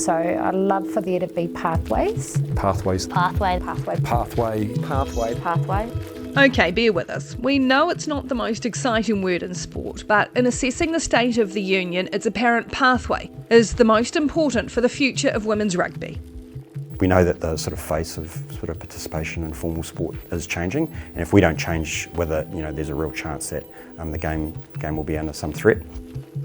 So I'd love for there to be pathways. Pathways. Pathway. Pathway. Pathway. Pathway. Pathway. Okay, bear with us. We know it's not the most exciting word in sport, but in assessing the state of the union, it's apparent pathway is the most important for the future of women's rugby. We know that the sort of face of sort of participation in formal sport is changing, and if we don't change with it, there's a real chance that the game will be under some threat.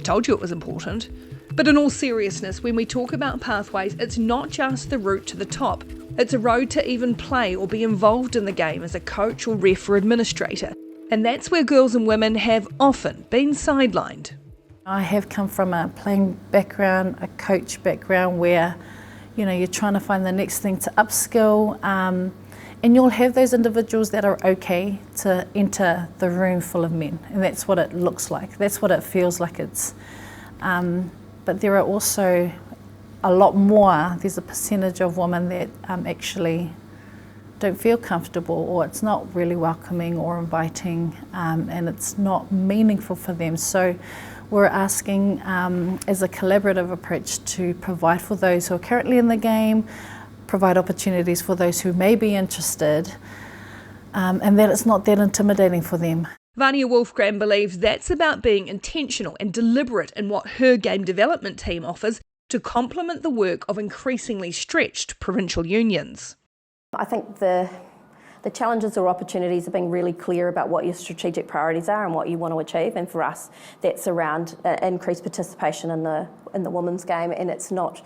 Told you it was important. But in all seriousness, when we talk about pathways, it's not just the route to the top. It's a road to even play or be involved in the game as a coach or ref or administrator. And that's where girls and women have often been sidelined. I have come from a playing background, a coach background where, you're trying to find the next thing to upskill, and you'll have those individuals that are okay to enter the room full of men, and that's what it looks like. That's what it feels like. But there are also a lot more. There's a percentage of women that actually don't feel comfortable, or it's not really welcoming or inviting, and it's not meaningful for them. So we're asking as a collaborative approach to provide for those who are currently in the game, provide opportunities for those who may be interested, and that it's not that intimidating for them. Vania Wolfgram believes that's about being intentional and deliberate in what her game development team offers to complement the work of increasingly stretched provincial unions. I think the challenges or opportunities are being really clear about what your strategic priorities are and what you want to achieve, and for us that's around increased participation in the women's game, and it's not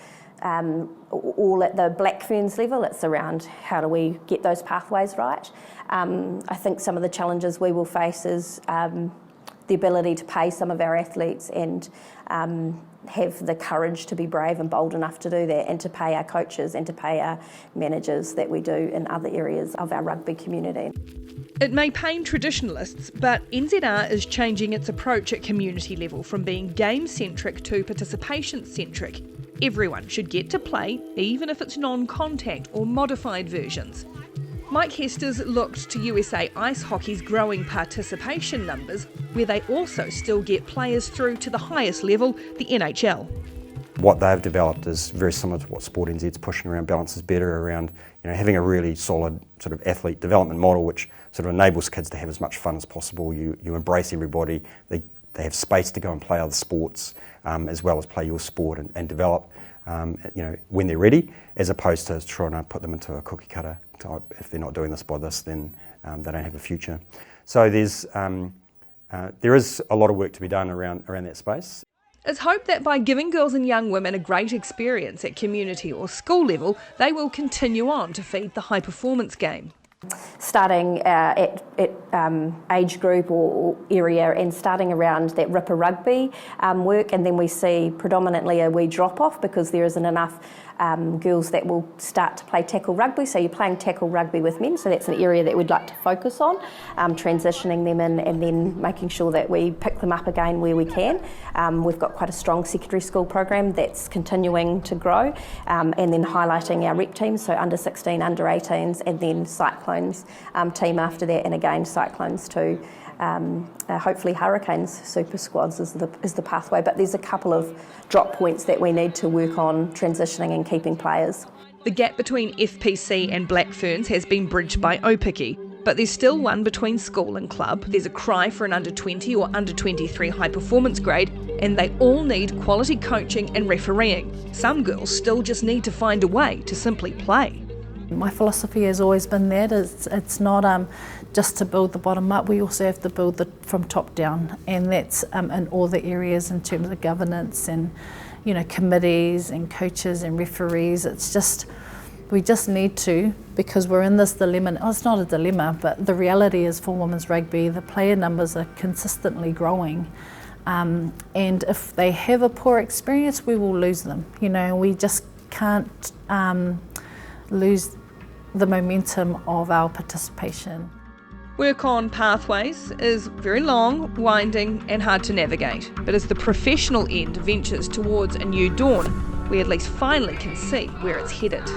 all at the Black Ferns level. It's around how do we get those pathways right. I think some of the challenges we will face is the ability to pay some of our athletes and have the courage to be brave and bold enough to do that, and to pay our coaches and to pay our managers that we do in other areas of our rugby community. It may pain traditionalists, but NZR is changing its approach at community level from being game-centric to participation-centric. Everyone should get to play, even if it's non-contact or modified versions. Mike Hester's looked to USA Ice Hockey's growing participation numbers, where they also still get players through to the highest level, the NHL. What they've developed is very similar to what Sport NZ's pushing around Balance is Better, around having a really solid sort of athlete development model which sort of enables kids to have as much fun as possible. You embrace everybody, they have space to go and play other sports as well as play your sport and develop when they're ready, as opposed to trying to put them into a cookie cutter type. If they're not doing this by this, then they don't have a future. So there is a lot of work to be done around that space. It's hoped that by giving girls and young women a great experience at community or school level, they will continue on to feed the high-performance game. Starting at age group or area, and starting around that ripper rugby work, and then we see predominantly a wee drop off because there isn't enough girls that will start to play tackle rugby. So you're playing tackle rugby with men, so that's an area that we'd like to focus on, transitioning them in and then making sure that we pick them up again where we can. We've got quite a strong secondary school program that's continuing to grow, and then highlighting our rep teams, so under 16, under 18s, and then Cyclones team after that, and again Cyclones too. Hopefully Hurricanes super squads is the pathway, but there's a couple of drop points that we need to work on transitioning and keeping players. The gap between FPC and Black Ferns has been bridged by Aotearoa, but there's still one between school and club. There's a cry for an under 20 or under 23 high performance grade, and they all need quality coaching and refereeing. Some girls still just need to find a way to simply play. My philosophy has always been that it's not just to build the bottom up, we also have to build from top down, and that's in all the areas in terms of governance and committees and coaches and referees. We just need to, because we're in this dilemma. It's not a dilemma, but the reality is for women's rugby, the player numbers are consistently growing. And if they have a poor experience, we will lose them. We just can't lose the momentum of our participation. Work on pathways is very long, winding and hard to navigate, but as the professional end ventures towards a new dawn, we at least finally can see where it's headed.